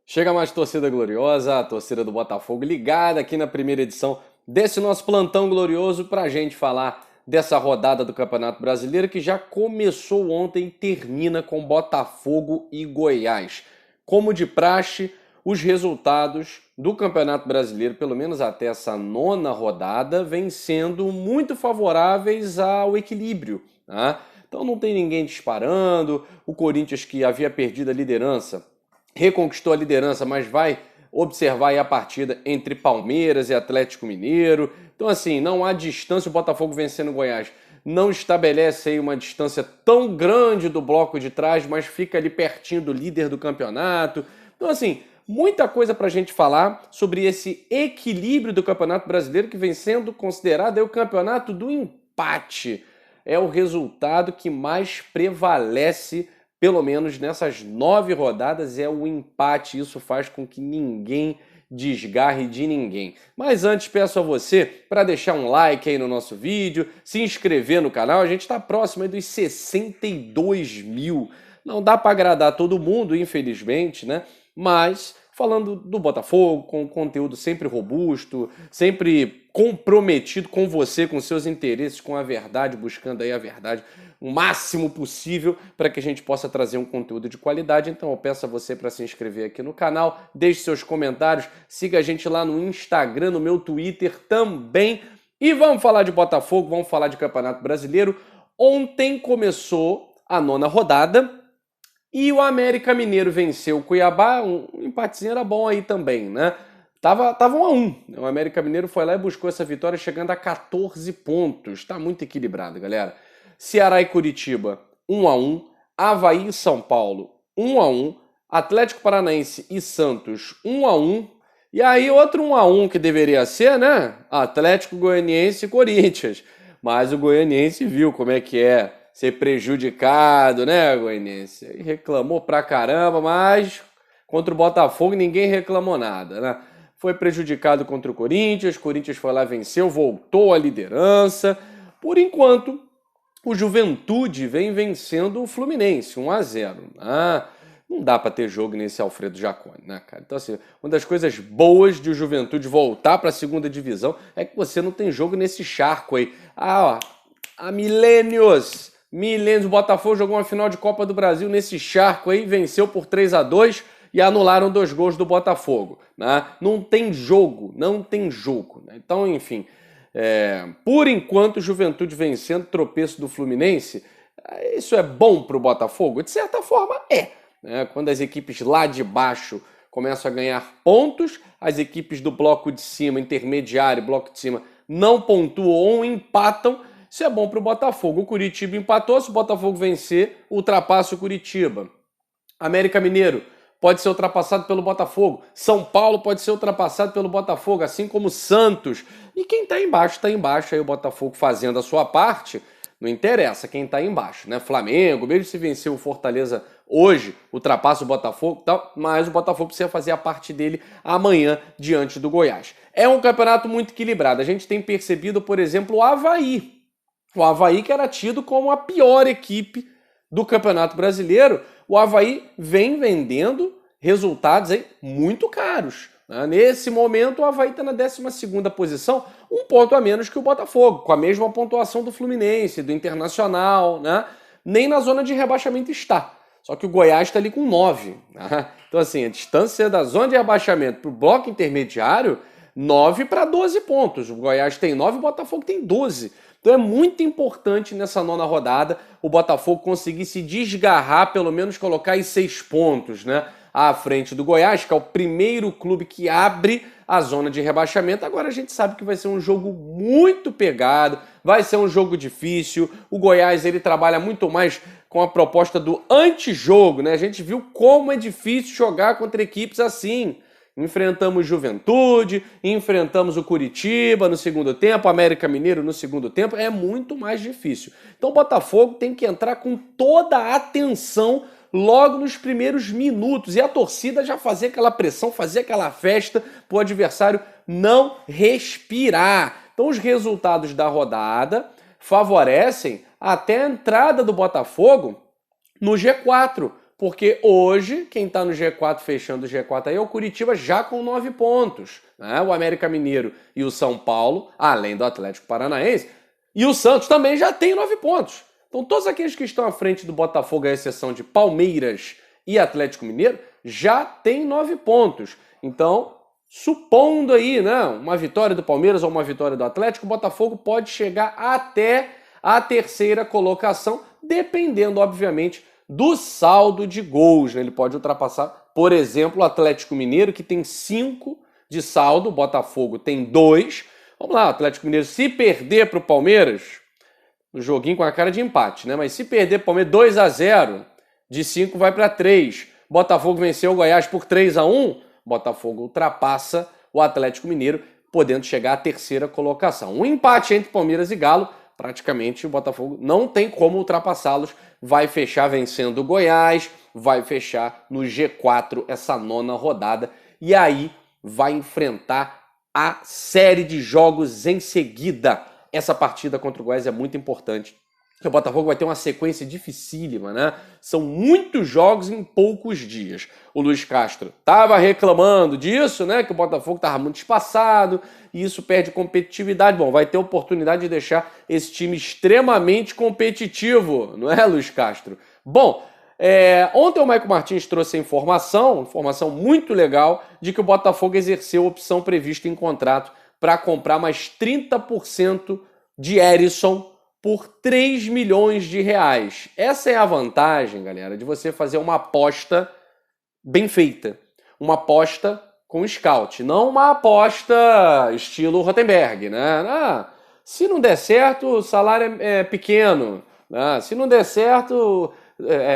Chega mais torcida gloriosa, a torcida do Botafogo ligada aqui na primeira edição desse nosso plantão glorioso para a gente falar dessa rodada do Campeonato Brasileiro que já começou ontem e termina com Botafogo e Goiás. Como de praxe, os resultados do Campeonato Brasileiro, pelo menos até essa nona rodada, vêm sendo muito favoráveis ao equilíbrio, tá? Então não tem ninguém disparando, o Corinthians que havia perdido a liderança reconquistou a liderança, mas vai observar aí a partida entre Palmeiras e Atlético Mineiro. Então, assim, não há distância. O Botafogo vencendo o Goiás não estabelece aí uma distância tão grande do bloco de trás, mas fica ali pertinho do líder do campeonato. Então, assim, muita coisa para a gente falar sobre esse equilíbrio do Campeonato Brasileiro que vem sendo considerado aí o campeonato do empate. É o resultado que mais prevalece, pelo menos nessas 9 rodadas, é o empate. Isso faz com que ninguém desgarre de ninguém. Mas antes peço a você para deixar um like aí no nosso vídeo, se inscrever no canal. A gente está próximo aí dos 62 mil. Não dá para agradar todo mundo, infelizmente, né? Mas falando do Botafogo, com conteúdo sempre robusto, sempre comprometido com você, com seus interesses, com a verdade, buscando aí a verdade o máximo possível para que a gente possa trazer um conteúdo de qualidade. Então eu peço a você para se inscrever aqui no canal, deixe seus comentários, siga a gente lá no Instagram, no meu Twitter também. E vamos falar de Botafogo, vamos falar de Campeonato Brasileiro. Ontem começou a nona rodada e o América Mineiro venceu o Cuiabá. Um empatezinho era bom aí também, né? Tava 1-1. O América Mineiro foi lá e buscou essa vitória, chegando a 14 pontos. Tá muito equilibrado, galera. Ceará e Curitiba, 1-1. Avaí e São Paulo, 1-1. Atlético Paranaense e Santos, 1-1. E aí outro 1-1 que deveria ser, né? Atlético Goianiense e Corinthians. Mas o Goianiense viu como é que é ser prejudicado, né, Goianiense? E reclamou pra caramba, mas contra o Botafogo ninguém reclamou nada, né? Foi prejudicado contra o Corinthians foi lá, venceu, voltou à liderança. Por enquanto, o Juventude vem vencendo o Fluminense, 1-0. Não dá para ter jogo nesse Alfredo Jaconi, né, cara? Então, assim, uma das coisas boas de o Juventude voltar para a segunda divisão é que você não tem jogo nesse charco aí. Ó, há milênios, o Botafogo jogou uma final de Copa do Brasil nesse charco aí, venceu por 3-2 e anularam 2 gols do Botafogo, né? Não tem jogo, né? Então, enfim, por enquanto, Juventude vencendo, tropeço do Fluminense. Isso é bom para o Botafogo? De certa forma, é. Né? Quando as equipes lá de baixo começam a ganhar pontos, as equipes do bloco de cima, intermediário, bloco de cima, não pontuam ou empatam. Isso é bom para o Botafogo. O Curitiba empatou, se o Botafogo vencer, ultrapassa o Curitiba. América Mineiro pode ser ultrapassado pelo Botafogo. São Paulo pode ser ultrapassado pelo Botafogo, assim como Santos. E quem está embaixo, está embaixo. Aí o Botafogo fazendo a sua parte, não interessa quem está embaixo, né? Flamengo, mesmo se vencer o Fortaleza hoje, ultrapassa o Botafogo, mas o Botafogo precisa fazer a parte dele amanhã diante do Goiás. É um campeonato muito equilibrado. A gente tem percebido, por exemplo, o Avaí. O Avaí, que era tido como a pior equipe do Campeonato Brasileiro, o Avaí vem vendendo resultados aí muito caros. Né? Nesse momento, o Avaí está na 12ª posição, um ponto a menos que o Botafogo, com a mesma pontuação do Fluminense, do Internacional, né? Nem na zona de rebaixamento está. Só que o Goiás está ali com 9. Né? Então, assim, a distância da zona de rebaixamento para o bloco intermediário, 9 para 12 pontos. O Goiás tem 9, o Botafogo tem 12. Então é muito importante nessa nona rodada o Botafogo conseguir se desgarrar, pelo menos colocar aí 6 pontos, né? À frente do Goiás, que é o primeiro clube que abre a zona de rebaixamento. Agora a gente sabe que vai ser um jogo muito pegado, vai ser um jogo difícil. O Goiás, ele trabalha muito mais com a proposta do antijogo, né? A gente viu como é difícil jogar contra equipes assim. Enfrentamos Juventude, enfrentamos o Curitiba no segundo tempo, América Mineiro no segundo tempo, é muito mais difícil. Então o Botafogo tem que entrar com toda a atenção logo nos primeiros minutos e a torcida já fazer aquela pressão, fazer aquela festa para o adversário não respirar. Então os resultados da rodada favorecem até a entrada do Botafogo no G4. Porque hoje, quem está no G4 fechando o G4 aí é o Curitiba já com 9 pontos. Né? O América Mineiro e o São Paulo, além do Atlético Paranaense, e o Santos também já tem 9 pontos. Então todos aqueles que estão à frente do Botafogo, à exceção de Palmeiras e Atlético Mineiro, já tem 9 pontos. Então, supondo aí, né, uma vitória do Palmeiras ou uma vitória do Atlético, o Botafogo pode chegar até a terceira colocação, dependendo, obviamente, do saldo de gols. Né? Ele pode ultrapassar, por exemplo, o Atlético Mineiro, que tem 5 de saldo, o Botafogo tem 2. Vamos lá, o Atlético Mineiro, se perder para o Palmeiras, o joguinho com a cara de empate, né? Mas se perder para o Palmeiras 2-0, de 5 vai para 3. Botafogo venceu o Goiás por 3-1, Botafogo ultrapassa o Atlético Mineiro, podendo chegar à terceira colocação. Um empate entre Palmeiras e Galo, praticamente o Botafogo não tem como ultrapassá-los, vai fechar vencendo o Goiás, vai fechar no G4 essa 9ª rodada, e aí vai enfrentar a série de jogos em seguida. Essa partida contra o Goiás é muito importante, porque o Botafogo vai ter uma sequência dificílima, né? São muitos jogos em poucos dias. O Luiz Castro estava reclamando disso, né? Que o Botafogo estava muito espaçado e isso perde competitividade. Bom, vai ter oportunidade de deixar esse time extremamente competitivo, não é, Luiz Castro? Bom, ontem o Maicon Martins trouxe a informação muito legal, de que o Botafogo exerceu a opção prevista em contrato para comprar mais 30% de Herisson por 3 milhões de reais. Essa é a vantagem, galera, de você fazer uma aposta bem feita. Uma aposta com scout, não uma aposta estilo Rottenberg, né? Se não der certo, o salário é pequeno. Né? Se não der certo,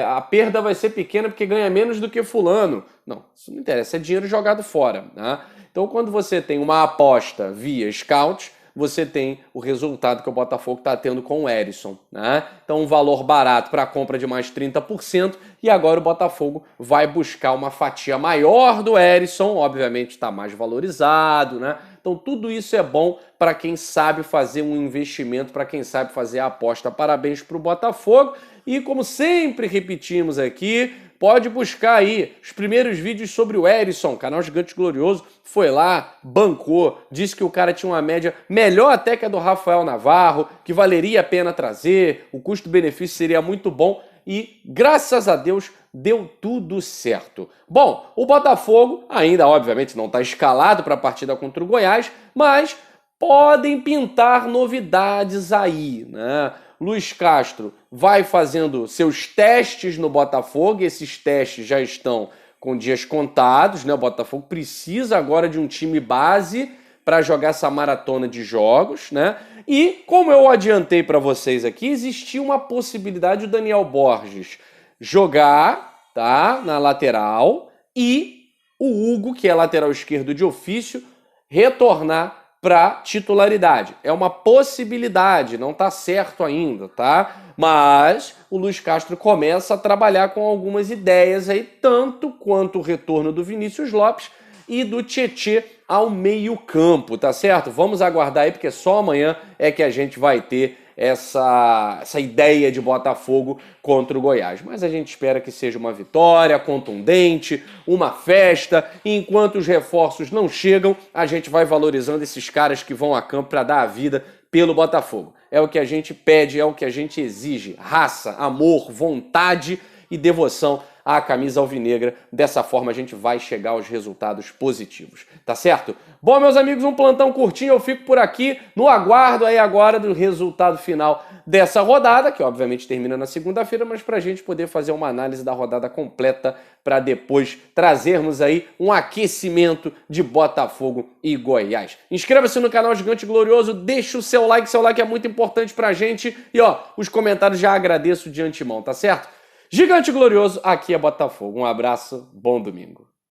a perda vai ser pequena porque ganha menos do que fulano. Não, isso não interessa, é dinheiro jogado fora. Né? Então, quando você tem uma aposta via scout, você tem o resultado que o Botafogo está tendo com o Herisson. Né? Então, um valor barato para a compra de mais 30%, e agora o Botafogo vai buscar uma fatia maior do Herisson, obviamente está mais valorizado. Né? Então, tudo isso é bom para quem sabe fazer um investimento, para quem sabe fazer a aposta. Parabéns para o Botafogo. E como sempre repetimos aqui, pode buscar aí os primeiros vídeos sobre o Herisson, canal Gigante Glorioso, foi lá, bancou, disse que o cara tinha uma média melhor até que a do Rafael Navarro, que valeria a pena trazer, o custo-benefício seria muito bom e, graças a Deus, deu tudo certo. Bom, o Botafogo ainda, obviamente, não está escalado para a partida contra o Goiás, mas podem pintar novidades aí, né? Luiz Castro vai fazendo seus testes no Botafogo, e esses testes já estão com dias contados, né? O Botafogo precisa agora de um time base para jogar essa maratona de jogos, né? E, como eu adiantei para vocês aqui, existia uma possibilidade do Daniel Borges jogar, tá, na lateral, e o Hugo, que é lateral esquerdo de ofício, retornar para titularidade. É uma possibilidade, não está certo ainda, tá? Mas o Luiz Castro começa a trabalhar com algumas ideias aí, tanto quanto o retorno do Vinícius Lopes e do Tietê ao meio-campo, tá certo? Vamos aguardar aí, porque só amanhã é que a gente vai ter essa ideia de Botafogo contra o Goiás. Mas a gente espera que seja uma vitória contundente, uma festa, e enquanto os reforços não chegam, a gente vai valorizando esses caras que vão a campo para dar a vida pelo Botafogo. É o que a gente pede, é o que a gente exige. Raça, amor, vontade e devoção à camisa alvinegra. Dessa forma a gente vai chegar aos resultados positivos, tá certo? Bom, meus amigos, um plantão curtinho, eu fico por aqui no aguardo aí agora do resultado final dessa rodada, que obviamente termina na segunda-feira, mas pra gente poder fazer uma análise da rodada completa para depois trazermos aí um aquecimento de Botafogo e Goiás. Inscreva-se no canal Gigante Glorioso, deixa o seu like é muito importante pra gente, e ó, os comentários já agradeço de antemão, tá certo? Gigante Glorioso, aqui é Botafogo. Um abraço, bom domingo.